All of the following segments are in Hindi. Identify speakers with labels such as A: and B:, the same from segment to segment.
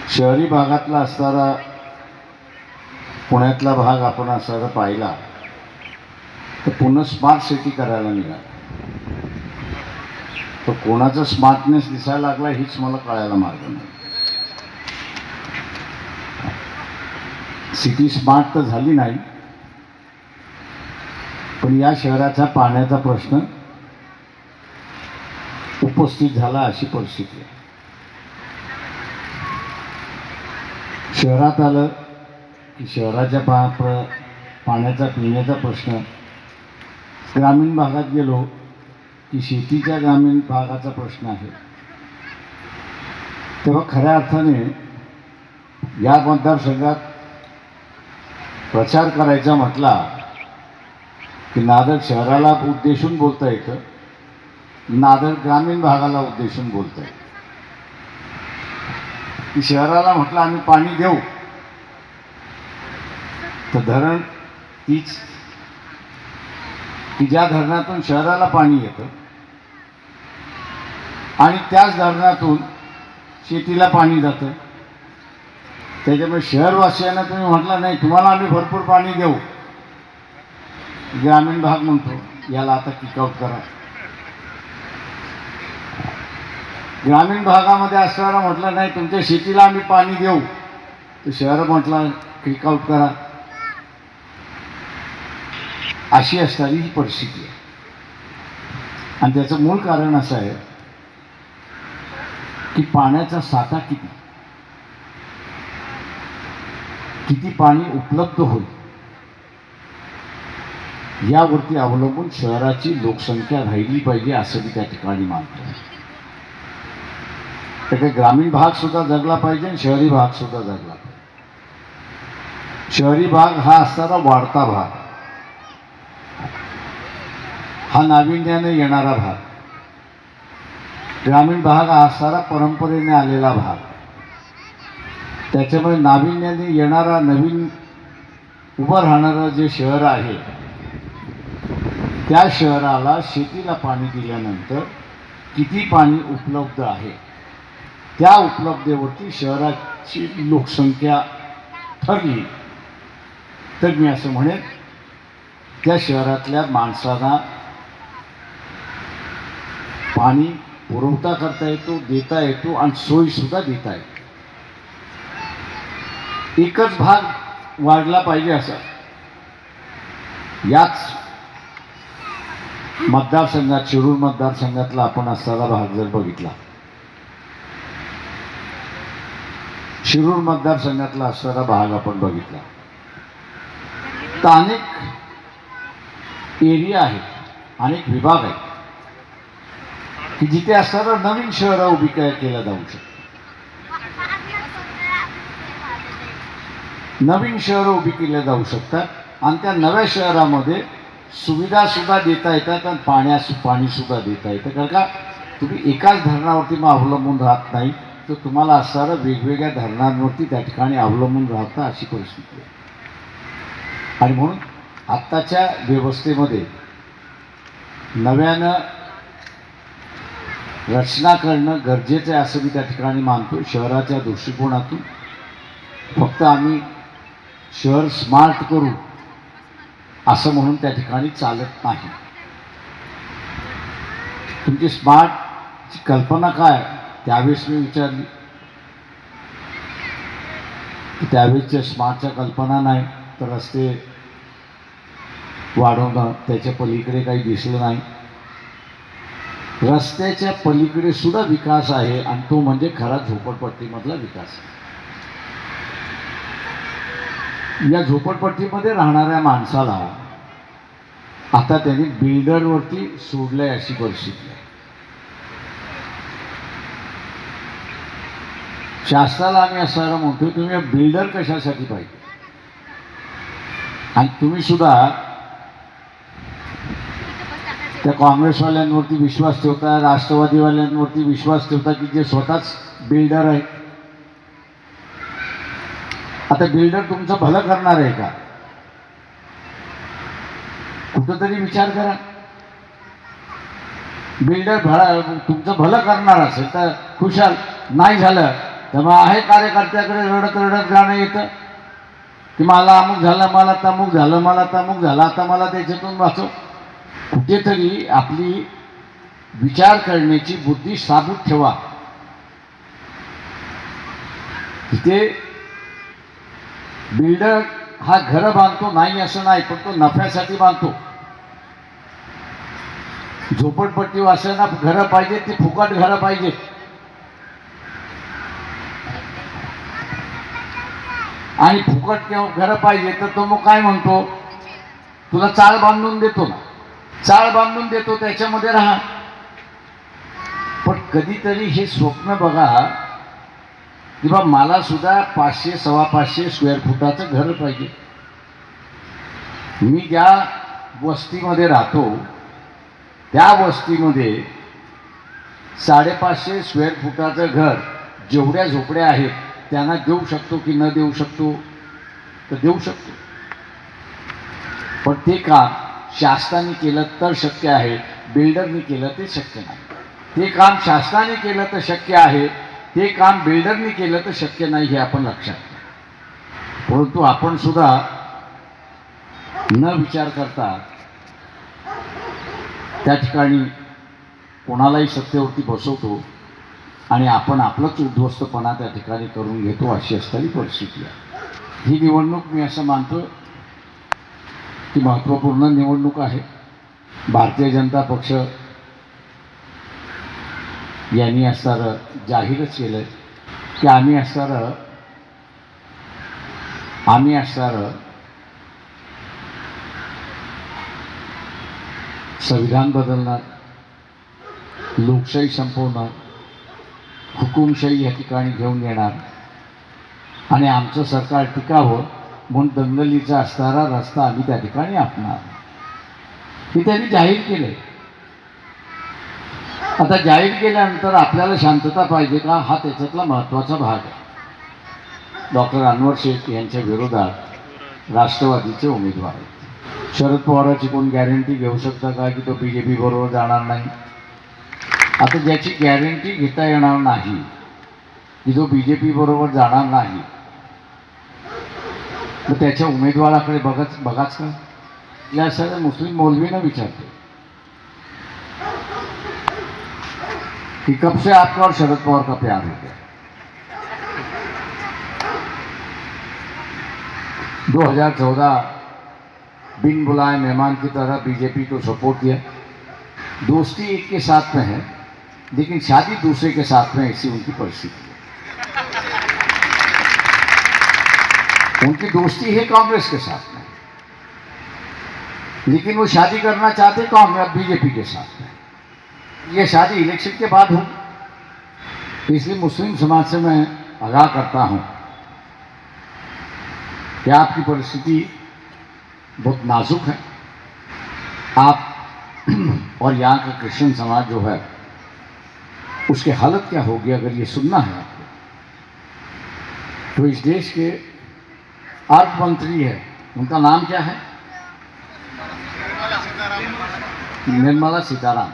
A: शहरी भागातला असणारा पुण्यातला भाग आपण असणारा पाहिला तर पुन्हा स्मार्ट सिटी करायला निघाला. तर कोणाचा स्मार्टनेस दिसायला लागला हीच मला कळायला मार्ग नाही. सिटी स्मार्ट तर झाली नाही, पण या शहराचा पाण्याचा प्रश्न उपस्थित झाला अशी परिस्थिती आहे. शहरात आलं की शहराच्या पाण्याचा पिण्याचा प्रश्न, ग्रामीण भागात गेलो की शेतीच्या ग्रामीण भागाचा प्रश्न आहे. तेव्हा खऱ्या अर्थाने या मतदारसंघात प्रचार करायचा म्हटला की नादर शहराला उद्देशून बोलता येतं, नादर ग्रामीण भागाला उद्देशून बोलता येतं. की शहराला म्हटलं आम्ही पाणी देऊ तर धरण तीच की ज्या धरणातून शहराला पाणी येतं आणि त्याच धरणातून शेतीला पाणी जातं. त्याच्यामुळे शहरवासियांना तुम्ही म्हटलं नाही तुम्हाला आम्ही भरपूर पाणी देऊ, ग्रामीण भाग म्हणतो याला आता किकआउट करा. ग्रामीण भागामध्ये असणारा म्हटलं नाही तुमच्या शेतीला आम्ही पाणी देऊ, तर शहर म्हटलं किकआउट करा. अशी असणारी ही परिस्थिती आहे. आणि त्याचं मूळ कारण असं आहे की पाण्याचा साठा किती पाणी उपलब्ध होईल यावरती अवलंबून शहराची लोकसंख्या राहिली पाहिजे असं मी त्या ठिकाणी मानतो. तर ते ग्रामीण भाग सुद्धा जगला पाहिजे आणि शहरी भाग सुद्धा जगला पाहिजे. शहरी भाग हा असणारा वाढता भाग, हा नाविन्याने येणारा भाग, ग्रामीण भाग हा असणारा परंपरेने आलेला भाग. त्याच्यामुळे नाविन्याने येणारा नवीन उभं राहणारं जे शहर आहे त्या शहराला शेतीला पाणी दिल्यानंतर किती पाणी उपलब्ध आहे त्या उपलब्धतेवरती शहराची लोकसंख्या ठरली तर मी असं म्हणेन त्या शहरातल्या माणसांना पाणी पुरवठा करता येतो, देता येतो आणि सोयीसुद्धा देता येतो. एकच भाग वाढला पाहिजे असं याच मतदारसंघात, शिरूर मतदारसंघातला आपण असणारा भाग जर बघितला, शिरूर मतदारसंघातला असणारा भाग आपण बघितला तर अनेक एरिया आहेत, अनेक विभाग आहेत की जिथे असणारं नवीन शहरं उभी केल्या जाऊ शकतात. नवीन शहरं उभी केल्या जाऊ शकतात आणि त्या नव्या शहरामध्ये सुविधा सुद्धा देता येतात आणि पाणी सुद्धा देता येतं. कारण का तुम्ही एकाच धरणावरती मग अवलंबून राहत नाही, तर तुम्हाला असणारं वेगवेगळ्या धरणांवरती त्या ठिकाणी अवलंबून राहता अशी परिस्थिती आहे. आणि म्हणून आत्ताच्या व्यवस्थेमध्ये नव्यानं रचना करणं गरजेचं आहे असं मी त्या ठिकाणी मानतो. शहराच्या दृष्टिकोनातून फक्त आम्ही शहर स्मार्ट करू असं म्हणून त्या ठिकाणी चालत नाही. तुमची स्मार्टची कल्पना काय त्यावेळेस मी विचारली की त्यावेळेसच्या स्मार्टच्या कल्पना नाही तर रस्ते वाढवणं, त्याच्या पलीकडे काही दिसलं नाही. रस्त्याच्या पलीकडे सुद्धा विकास आहे आणि तो म्हणजे खरा झोपडपट्टीमधला विकास. या झोपडपट्टीमध्ये राहणाऱ्या माणसाला आता त्यांनी बिल्डरवरती सोडलंय अशी परिस्थिती आहे. शासनाला आम्ही असं म्हणतो तुम्ही बिल्डर कशासाठी पाहिजे, आणि तुम्ही सुद्धा त्या काँग्रेसवाल्यांवरती विश्वास ठेवता, राष्ट्रवादीवाल्यांवरती विश्वास ठेवता की जे स्वतःच बिल्डर आहे. आता बिल्डर तुमचं भलं करणार आहे का? कुठंतरी विचार करा. बिल्डर तुमचं भलं करणार असेल तर खुशाल, नाही झालं तेव्हा आहे कार्यकर्त्याकडे रडत रडत गाणं येतं की मला अमुक झालं, मला तमुक झालं, मला तमुक झालं, आता मला त्याच्यातून वाचव. कुठेतरी आपली विचार करण्याची बुद्धी साबूत ठेवा. तिथे बिल्डर हा घर बांधतो नाही असं नाही, पण तो नफ्यासाठी बांधतो. झोपडपट्टीवासियांना घरं पाहिजेत, ती फुकट घरं पाहिजेत. आणि फुकट घरं पाहिजे तर तो मग काय म्हणतो, तुला चाळ बांधून देतो ना, चाळ बांधून देतो, त्याच्यामध्ये राहा. पण कधीतरी हे स्वप्न बघा की बा मला सुद्धा 500 550 स्क्वेअर फुटाचं घर पाहिजे. मी ज्या वस्तीमध्ये राहतो त्या वस्तीमध्ये 550 स्क्वेअर फुटाचं घर जेवढ्या झोपड्या आहेत त्यांना देऊ शकतो की न देऊ शकतो, तर देऊ शकतो. पण ते काम शासनाने केलं तर शक्य आहे, बिल्डरनी केलं ते शक्य नाही. ते काम शासनाने केलं तर शक्य आहे, ते काम बिल्डरनी केलं तर शक्य नाही, हे आपण लक्षात घ्या. परंतु आपण सुद्धा न विचार करता त्या ठिकाणी कोणालाही सत्तेवरती बसवतो आणि आपण आपलंच उद्ध्वस्तपणा त्या ठिकाणी करून घेतो, अशी असणारी परिस्थिती आहे. ही निवडणूक मी असं मानतो की महत्त्वपूर्ण निवडणूक आहे. भारतीय जनता पक्ष यांनी असणारं जाहीरच केलं की आम्ही असणारं संविधान बदलणार, लोकशाही संपवणार, हुकुमशाही या ठिकाणी घेऊन येणार आणि आमचं सरकार टिकावं म्हणून दंगलीचा असणारा रस्ता आम्ही त्या ठिकाणी आपणार, हे त्यांनी जाहीर केलं. आता जाहीर केल्यानंतर आपल्याला शांतता पाहिजे का, हा त्याच्यातला महत्त्वाचा भाग आहे. डॉक्टर अनवर शेख यांच्या विरोधात राष्ट्रवादीचे उमेदवार आहेत. शरद पवारांची कोण गॅरंटी घेऊ शकता का की तो BJP बरोबर जाणार नाही? आता ज्याची गॅरंटी घेता येणार नाही की जो BJP बरोबर जाणार नाही, तर त्याच्या उमेदवाराकडे बघाच का? या सगळ्या मुस्लिम मौलवींना विचारतो कि कब से आपका और शरद पवार का प्यार हो गया? 2014 बिन बुलाए मेहमान की तरह BJP को सपोर्ट किया. दोस्ती एक के साथ में है लेकिन शादी दूसरे के साथ में, ऐसी उनकी परिस्थिति है. उनकी दोस्ती है कांग्रेस के साथ में, लेकिन वो शादी करना चाहते कांग्रेस BJP के साथ में. ये शादी इलेक्शन के बाद हो, इसलिए मुस्लिम समाज से मैं आगाह करता हूं कि आपकी परिस्थिति बहुत नाजुक है. आप और यहाँ का क्रिश्चियन समाज जो है उसकी हालत क्या होगी अगर ये सुनना है आपको. तो इस देश के अर्थ मंत्री है, उनका नाम क्या है? निर्मला सीतारामन.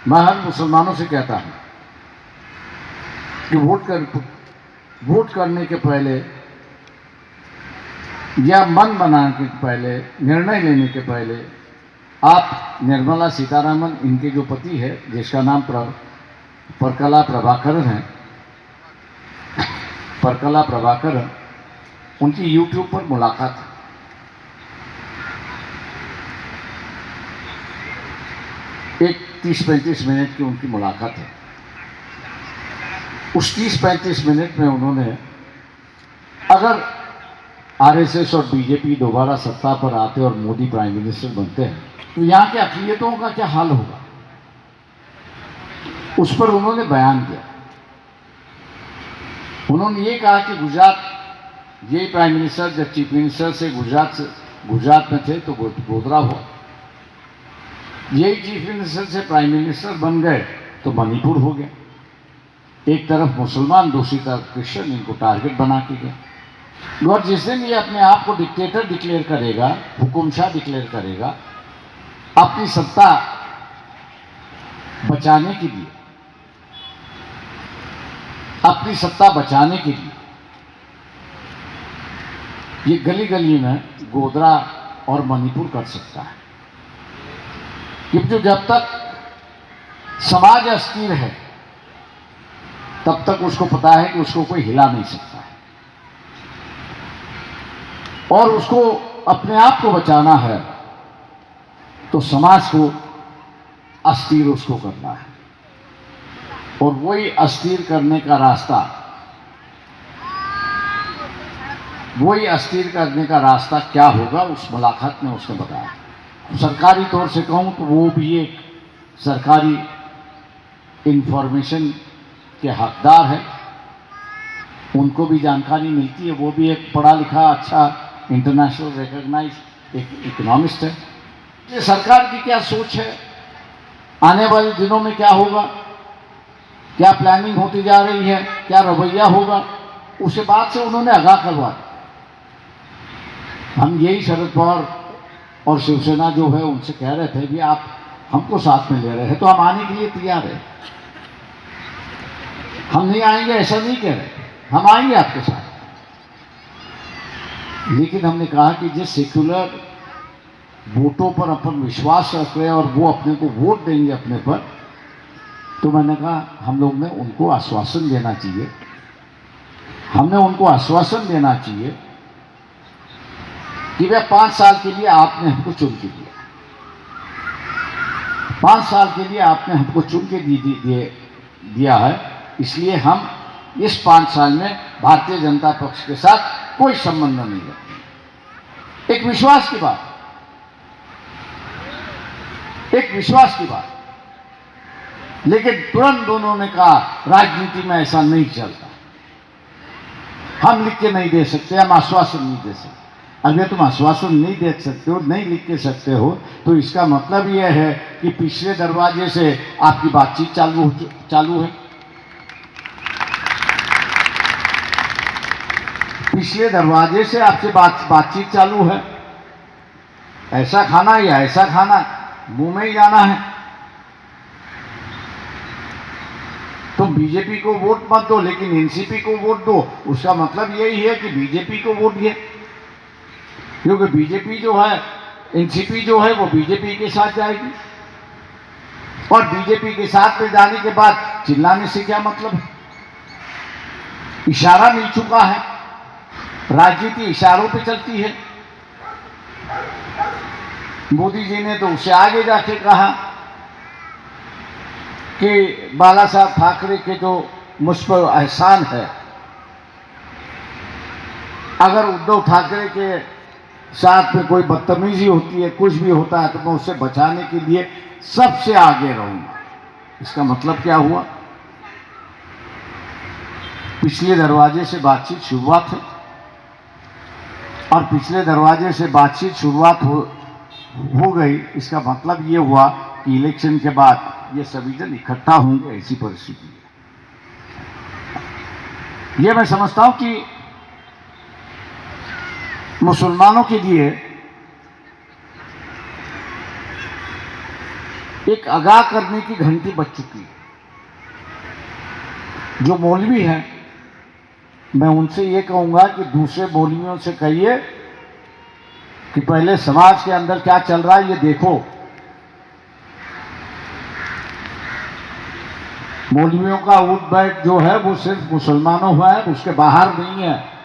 A: मैं हर मुसलमानों से कहता हूँ कि वोट करने के पहले या मन बनाने के पहले, निर्णय लेने के पहले आप निर्मला सीतारामन, इनके जो पति है जिसका नाम परकला प्रभाकरन है, परकला प्रभाकरन, उनकी यूट्यूब पर मुलाकात है. एक 30-35 मिनट की उनकी मुलाकात है. उस 30-35 मिनट में उन्होंने, अगर RSS और BJP दोबारा सत्ता पर आते और मोदी प्राइम मिनिस्टर बनते हैं तो यहाँ के अक़लियतों का क्या हाल होगा, उस पर उन्होंने बयान किया. उन्होंने ये कहा कि गुजरात, ये प्राइम मिनिस्टर जब चीफ मिनिस्टर से गुजरात में थे तो गोधरा हुआ, यही चीफ मिनिस्टर से प्राइम मिनिस्टर बन गए तो मणिपुर हो गया. एक तरफ मुसलमान, दूसरी तरफ क्रिश्चियन, इनको टारगेट बना के गया. और जिस दिन ये अपने आप को डिक्टेटर डिक्लेयर करेगा, हुकुमशाह डिक्लेयर करेगा, अपनी सत्ता बचाने के लिए अपनी सत्ता बचाने के लिए ये गली गली में गोधरा और मणिपुर कर सकता है, क्योंकि जब तक समाज अस्थिर है तब तक उसको पता है कि उसको कोई हिला नहीं सकता है, और उसको अपने आप को बचाना है तो समाज को अस्थिर उसको करना है, और वही अस्थिर करने का रास्ता, वही अस्थिर करने का रास्ता क्या होगा उस मुलाकात में उसने बताया। सरकारी तौर से कहूँ तो वो भी एक सरकारी इंफॉर्मेशन के हकदार हैं, उनको भी जानकारी मिलती है, वो भी एक पढ़ा लिखा अच्छा इंटरनेशनल रिकॉग्नाइज्ड एक इकोनॉमिस्ट है। ये सरकार की क्या सोच है, आने वाले दिनों में क्या होगा, क्या प्लानिंग होती जा रही है, क्या रवैया होगा, उसे बात से उन्होंने आगाह करवा। हम यही शरद पवार और शिवसेना जो है उनसे कह रहे थे कि आप हमको साथ में ले रहे हैं तो हम आने के लिए तैयार हैं, हम नहीं आएंगे ऐसा नहीं कह रहे, हम आएंगे आपके साथ। लेकिन हमने कहा कि जिस सेक्युलर वोटों पर अपन विश्वास रख रहे हैं और वो अपने को वोट देंगे अपने पर, तो मैंने कहा हम लोग ने उनको आश्वासन देना चाहिए, हमने उनको आश्वासन देना चाहिए कि वह 5 साल के लिए आपने हमको चुन के दिया, 5 साल के लिए आपने हमको चुन के दिया है, इसलिए हम इस 5 साल में भारतीय जनता पक्ष के साथ कोई संबंध नहीं रखते। एक विश्वास की बात, एक विश्वास की बात। लेकिन तुरंत दोनों ने कहा राजनीति में ऐसा नहीं चलता, हम लिख के नहीं दे सकते, हम आश्वासन नहीं दे सकते। अगर तुम आश्वासन नहीं दे सकते हो, नहीं लिख के सकते हो, तो इसका मतलब यह है कि पिछले दरवाजे से आपकी बातचीत चालू है, पिछले दरवाजे से आपसे बातचीत चालू है। ऐसा खाना या ऐसा खाना, मुंह में ही जाना है। तुम बीजेपी को वोट मत दो लेकिन एनसीपी को वोट दो, उसका मतलब यही है कि बीजेपी को वोट दिए, क्योंकि बीजेपी जो है, एनसीपी जो है वो बीजेपी के साथ जाएगी, और बीजेपी के साथ में जाने के बाद चिल्लाने से क्या मतलब है। इशारा मिल चुका है, राजनीति इशारों पे चलती है। मोदी जी ने तो उससे आगे जाके कहा कि बाला साहब ठाकरे के जो मुझ पर एहसान है, अगर उद्धव ठाकरे के साथ में कोई बदतमीजी होती है, कुछ भी होता है, तो मैं उससे बचाने के लिए सबसे आगे रहूंगा। इसका मतलब क्या हुआ, पिछले दरवाजे से बातचीत शुरुआत है, और पिछले दरवाजे से बातचीत शुरुआत हो गई। इसका मतलब ये हुआ कि इलेक्शन के बाद ये सभी जन इकट्ठा होंगे, ऐसी परिस्थिति है। ये मैं समझता हूं कि मुसलमानों के लिए एक आगाह करने की घंटी बज चुकी है। जो मौलवी हैं, मैं उनसे ये कहूंगा कि दूसरे मौलवियों से कहिए कि पहले समाज के अंदर क्या चल रहा है ये देखो। मौलवियों का उठ बैठ जो है वो सिर्फ मुसलमानों हुआ है, उसके बाहर नहीं है।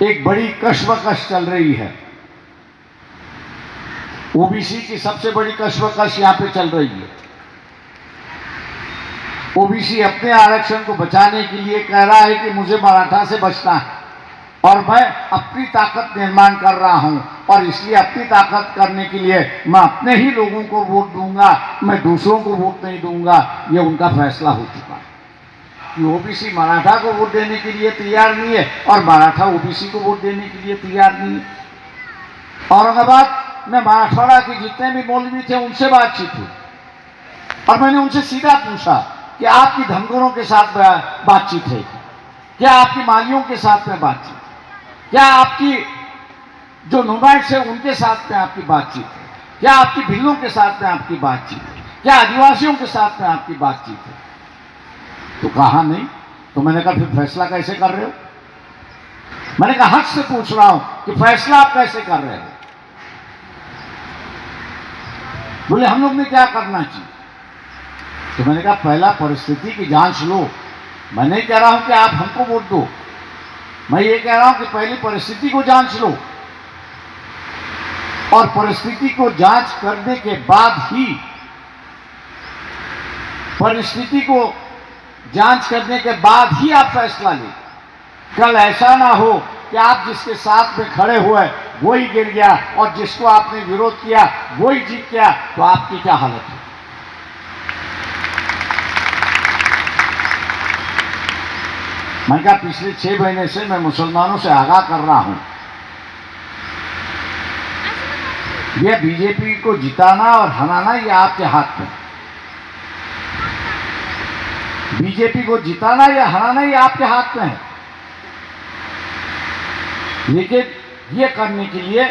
A: एक बड़ी कश्मकश चल रही है, ओबीसी की सबसे बड़ी कश्मकश यहां पे चल रही है। ओबीसी अपने आरक्षण को बचाने के लिए कह रहा है कि मुझे मराठा से बचना है, और मैं अपनी ताकत निर्माण कर रहा हूं, और इसलिए अपनी ताकत करने के लिए मैं अपने ही लोगों को वोट दूंगा, मैं दूसरों को वोट नहीं दूंगा। ये उनका फैसला हो चुका है कि ओबीसी मराठा को वोट देने के लिए तैयार नहीं है, और मराठा ओबीसी को वोट देने के लिए तैयार नहीं है। औरंगाबाद में मराठवाड़ा के जितने भी मौलवी थे उनसे बातचीत हुई, और मैंने उनसे सीधा पूछा कि आपकी धनगरों के साथ बातचीत है क्या, आपकी मालियों के साथ में बातचीत, क्या आपकी जो नुमाइश है उनके साथ में आपकी बातचीत है, क्या आपकी भिल्लों के साथ में आपकी बातचीत है, क्या आदिवासियों के साथ में आपकी बातचीत है? तो कहा नहीं। तो मैंने कहा फिर फैसला कैसे कर रहे हो? मैंने कहा हक से पूछ रहा हूं कि फैसला आप कैसे कर रहे हो? बोले हम लोग ने क्या करना चाहिए? तो मैंने कहा पहला परिस्थिति की जांच लो। मैं नहीं कह रहा हूं कि आप हमको वोट दो, मैं ये कह रहा हूं कि पहली परिस्थिति को जांच लो, और परिस्थिति को जांच करने के बाद ही, परिस्थिति को जांच करने के बाद ही आप फैसला लें। कल ऐसा ना हो कि आप जिसके साथ में खड़े हुए वही गिर गया और जिसको आपने विरोध किया वही जीत गया, तो आपकी क्या हालत है? मैं कहा पिछले 6 महीने से मैं मुसलमानों से आगाह कर रहा हूं, यह बीजेपी को जिताना और हराना ये आपके हाथ में। बीजेपी को जिताना या हराना ये आपके हाथ में है, लेकिन ये करने के लिए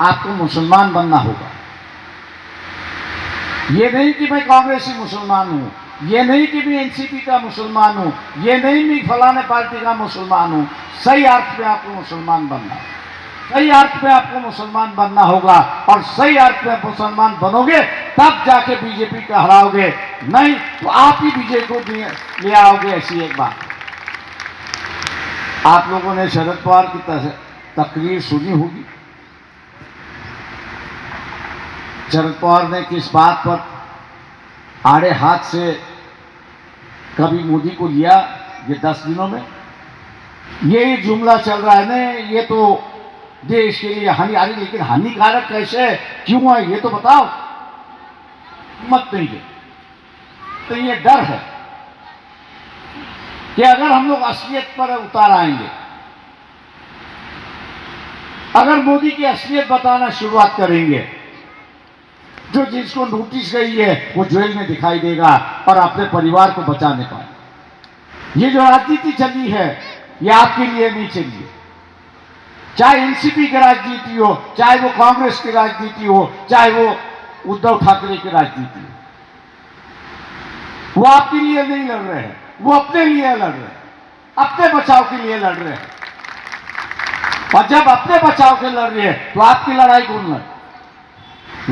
A: आपको मुसलमान बनना होगा। ये नहीं कि मैं कांग्रेसी मुसलमान हूं, ये नहीं कि मैं एनसीपी का मुसलमान हूं, ये नहीं मैं फलाने पार्टी का मुसलमान हूं। सही अर्थ में आपको मुसलमान बनना है, सही अर्थ में आपको मुसलमान बनना होगा, और सही अर्थ में मुसलमान बनोगे तब जाके बीजेपी को हराओगे, नहीं तो आप ही विजय को ले आओगे। ऐसी एक बात। आप लोगों ने शरद पवार की तकरीर सुनी होगी। शरद पवार ने किस बात पर आड़े हाथ से कभी मोदी को लिया ये 10 दिनों में? ये जुमला चल रहा है ना, ये तो देश के लिए हानिकारक। लेकिन हानिकारक कैसे है, क्यों है, ये तो बताओ। मत नहीं है तो ये डर है कि अगर हम लोग असलियत पर उतार आएंगे, अगर मोदी की असलियत बताना शुरुआत करेंगे, जो जिसको नोटिस गई है वो जेल में दिखाई देगा और अपने परिवार को बचा नहीं पाए। ये जो राजनीति चली है ये आपके लिए नहीं चली है। चाहे एनसीपी की राजनीति हो, चाहे वो कांग्रेस की राजनीति हो, चाहे वो उद्धव ठाकरे की राजनीति हो, वो आपके लिए नहीं लड़ रहे हैं, वो अपने लिए लड़ रहे हैं, अपने बचाव के लिए लड़ रहे हैं। और जब अपने बचाव के लड़ रहे हैं तो आपकी लड़ाई कौन लड़?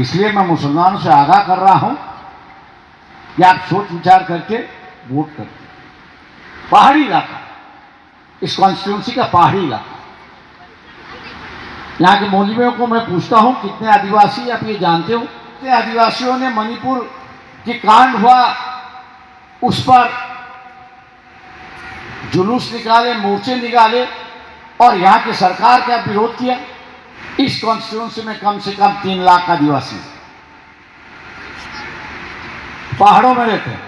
A: इसलिए मैं मुसलमानों से आगाह कर रहा हूं कि आप सोच विचार करके वोट करें। पहाड़ी इलाका, इस कॉन्स्टिट्यूंसी का पहाड़ी इलाका, यहां के मौलवियों को मैं पूछता हूं कितने आदिवासी आप ये जानते हो? कितने आदिवासियों ने मणिपुर की कांड हुआ उस पर जुलूस निकाले, मोर्चे निकाले और यहां की सरकार का विरोध किया? इस कॉन्स्टिट्यूंसी में कम से कम 3 लाख आदिवासी पहाड़ों में रहते हैं।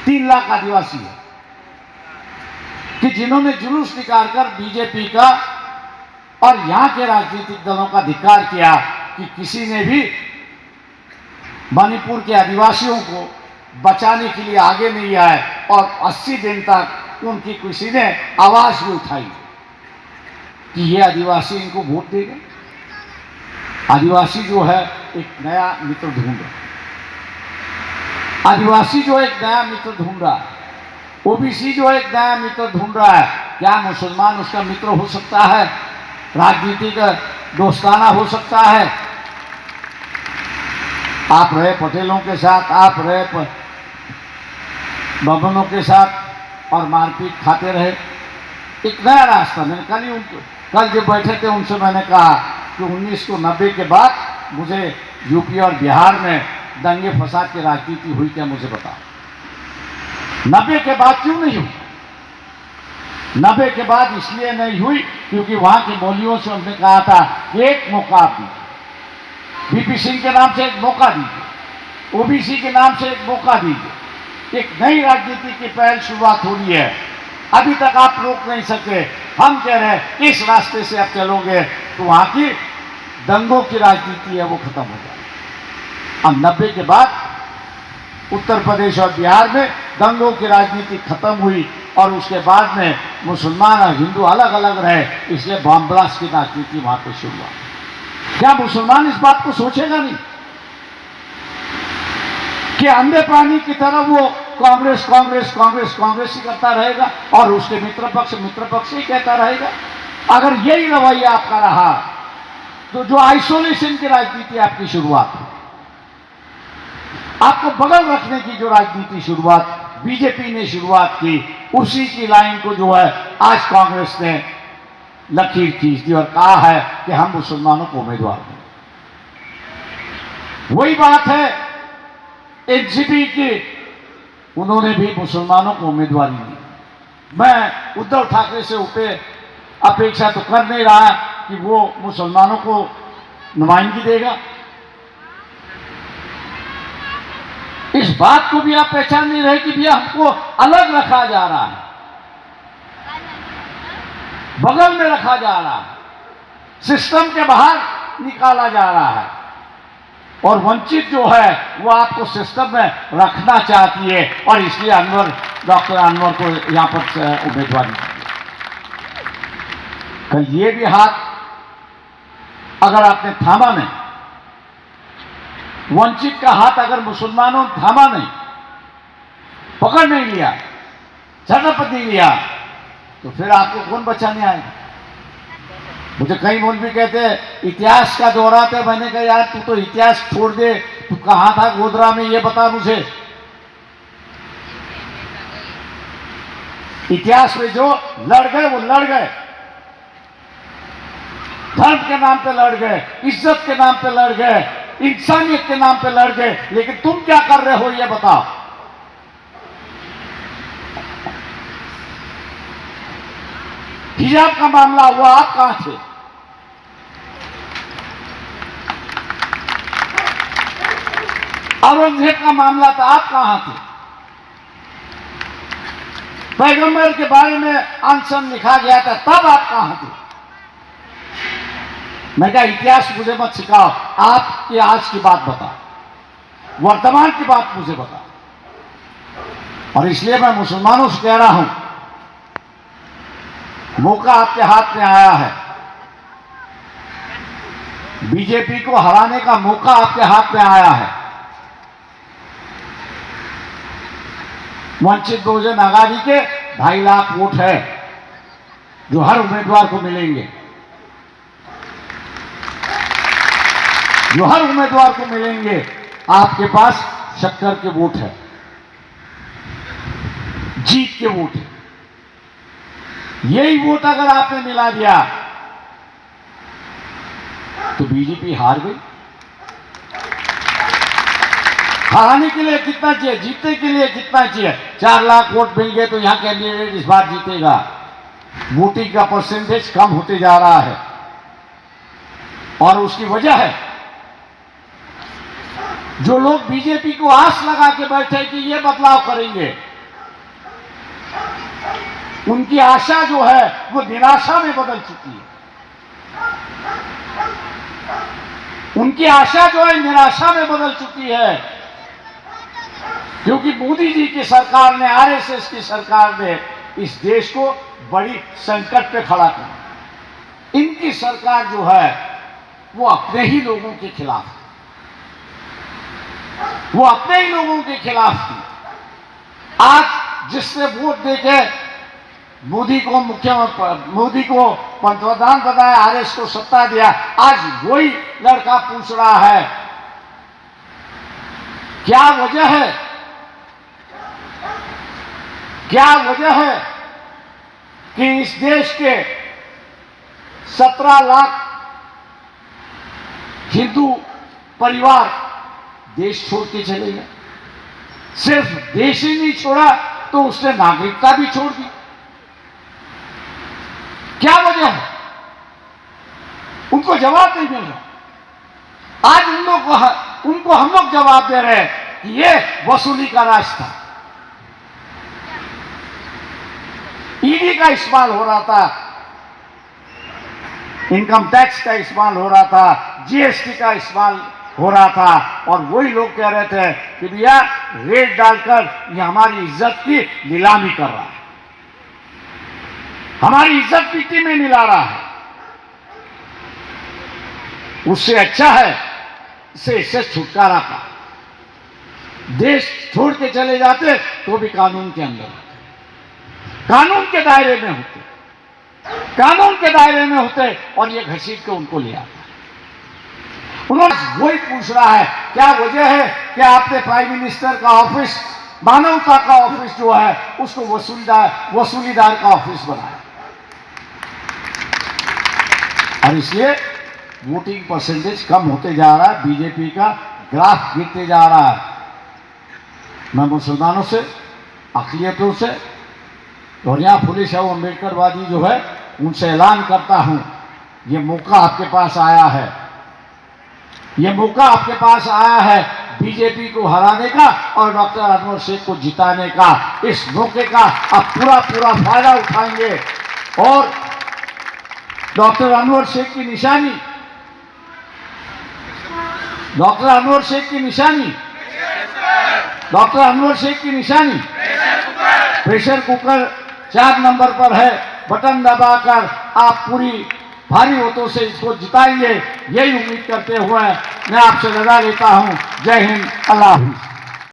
A: 3 लाख आदिवासी है कि जिन्होंने जुलूस निकालकर बीजेपी का और यहां के राजनीतिक दलों का धिक्कार किया कि किसी ने भी मणिपुर के आदिवासियों को बचाने के लिए आगे नहीं आए, और 80 दिन तक उनकी किसी ने आवाज भी उठाई कि ये आदिवासी इनको वोट देगा। आदिवासी जो है एक नया मित्र ढूंढ रहा है, आदिवासी जो एक नया मित्र ढूंढ रहा है, ओबीसी जो एक नया मित्र ढूंढ रहा है। क्या मुसलमान उसका मित्र हो सकता है? राजनीतिक दोस्ताना हो सकता है? आप रहे पटेलों के साथ, आप रहे बबनों के साथ और मारपीट खाते रहे। एक नया रास्ता, मैंने कल जब बैठे थे उनसे मैंने कहा कि 1990 के बाद मुझे यूपी और बिहार में दंगे फसाद की राजनीति हुई क्या, मुझे बताओ। 90 के बाद क्यों नहीं हुई? 90 के बाद इसलिए नहीं हुई क्योंकि वहां के मौलवियों से हमने कहा था एक मौका आप दीजिए, बीपी सिंह के नाम से एक मौका दीजिए, ओबीसी के नाम से एक मौका दीजिए। एक नई राजनीति की पहल शुरुआत हो रही है, अभी तक आप रोक नहीं सके। हम कह रहे हैं इस रास्ते से आप चलोगे तो वहां की दंगों की राजनीति है वो खत्म हो जाए। अब 90 के बाद उत्तर प्रदेश और बिहार में दंगों की राजनीति खत्म हुई और उसके बाद में मुसलमान और हिंदू अलग अलग रहे, इसलिए बम ब्लास्ट की राजनीति वहां पर शुरू हुआ। क्या मुसलमान इस बात को सोचेगा नहीं कि अंधे पानी की तरह वो कांग्रेस कांग्रेस कांग्रेस कांग्रेस ही करता रहेगा और उसके मित्र पक्ष ही कहता रहेगा। अगर यही रवैया आपका रहा तो जो आइसोलेशन की राजनीति आपकी शुरुआत, आपको बगल रखने की जो राजनीति शुरुआत बीजेपी ने शुरुआत की, उसी की लाइन को जो है आज कांग्रेस ने लकीर खींच दी और कहा है कि हम मुसलमानों को उम्मीदवार दें। वही बात है एनसीपी की, उन्होंने भी मुसलमानों को उम्मीदवारी दी। मैं उद्धव ठाकरे से अपेक्षा तो कर नहीं रहा कि वो मुसलमानों को नुमाइंदगी देगा। इस बात को भी आप पहचान नहीं रहे कि भैया हमको अलग रखा जा रहा है, बगल में रखा जा रहा है, सिस्टम के बाहर निकाला जा रहा है और वंचित जो है वो आपको सिस्टम में रखना चाहती है और इसलिए डॉक्टर अनवर को यहां पर उम्मीदवारी। कल ये भी हाथ अगर आपने थामा नहीं, वंचित का हाथ अगर मुसलमानों ने थामा नहीं, पकड़ नहीं लिया, झटपट नहीं लिया, तो फिर आपको कौन बचाने आएगा? मुझे कई मौलवी कहते हैं इतिहास का दोहराते, मैंने कहा यार तू तो इतिहास छोड़ दे, तू कहां था गोधरा में ये बता मुझे। इतिहास में जो लड़ गए वो लड़ गए, धर्म के नाम पे लड़ गए, इज्जत के नाम पे लड़ गए, इंसानियत के नाम पे लड़ गए, लेकिन तुम क्या कर रहे हो ये बताओ। हिजाब का मामला हुआ, आप कहां थे? औरंगजेब का मामला था, आप कहां थे? पैगंबर के बारे में अनशन लिखा गया था, तब आप कहां थे? मैं कहा इतिहास मुझे मत सिखाओ, आपकी आज की बात बता, वर्तमान की बात मुझे बता। और इसलिए मैं मुसलमानों से कह रहा हूं, मौका आपके हाथ में आया है, बीजेपी को हराने का मौका आपके हाथ में आया है। वंचित बहुजन आघाड़ी के 2.5 लाख वोट है जो हर उम्मीदवार को मिलेंगे, जो हर उम्मीदवार को मिलेंगे। आपके पास शक्कर के वोट है, जीत के वोट है। यही वोट अगर आपने मिला दिया तो बीजेपी हार गई। हारने के लिए कितना चाहिए, जीतने के लिए कितना चाहिए? 4 लाख वोट मिल गए तो यहां कैंडिडेट इस बार जीतेगा। वोटिंग का परसेंटेज कम होते जा रहा है और उसकी वजह है जो लोग बीजेपी को आस लगा के बैठे कि ये बदलाव करेंगे, उनकी आशा जो है वो निराशा में बदल चुकी है। उनकी आशा जो है निराशा में बदल चुकी है, क्योंकि मोदी जी की सरकार ने, आरएसएस की सरकार ने इस देश को बड़ी संकट पे खड़ा किया। इनकी सरकार जो है वो अपने ही लोगों के खिलाफ, वो अपने ही लोगों के खिलाफ थी। आज जिसने वोट देके मोदी को पंतप्रधान बनाया, आरएस को सत्ता दिया, आज वही लड़का पूछ रहा है क्या वजह है, क्या वजह है कि इस देश के 17 लाख हिंदू परिवार देश छोड़ के चले गए। सिर्फ देश ही नहीं छोड़ा तो उसने नागरिकता भी छोड़ दी। क्या वजह है? उनको जवाब नहीं मिल रहा। आज उनको हम लोग जवाब दे रहे हैं कि ये वसूली का रास्ता, ईडी का इस्तेमाल हो रहा था, इनकम टैक्स का इस्तेमाल हो रहा था, जीएसटी का इस्तेमाल हो रहा था, और वही लोग कह रहे थे कि भैया रेट डालकर ये हमारी इज्जत की नीलामी कर रहा है, हमारी इज्जत मिट्टी में मिला रहा है। उससे अच्छा है इससे छुटकारा पा। देश छोड़ के चले जाते तो भी कानून के अंदर होते, कानून के दायरे में होते, कानून के दायरे में होते और ये घसीट के उनको ले आता। उन्होंने वही पूछ रहा है क्या वजह है कि आपने प्राइम मिनिस्टर का ऑफिस, मानवता का ऑफिस जो है उसको वसूलीदार का ऑफिस बनाया, और इसलिए वोटिंग परसेंटेज कम होते जा रहा है, बीजेपी का ग्राफ गिरते जा रहा है। मैं मुसलमानों से, अक़लियतों से और यहाँ फुले शाह अम्बेडकरवादी जो है उनसे ऐलान करता हूं, ये मौका आपके पास आया है, ये मौका आपके पास आया है बीजेपी को हराने का और डॉक्टर अनवर शेख को जिताने का। इस मौके का आप पूरा फायदा उठाएंगे और डॉक्टर अनवर शेख की निशानी, डॉक्टर अनवर शेख की निशानी, डॉक्टर अनवर शेख की निशानी प्रेशर कुकर 4 नंबर पर है, बटन दबाकर आप पूरी भारी वोटों से इसको जिताएंगे, यही उम्मीद करते हुए मैं आपसे विदा लेता हूं। जय हिंद, अल्लाह हाफिज़।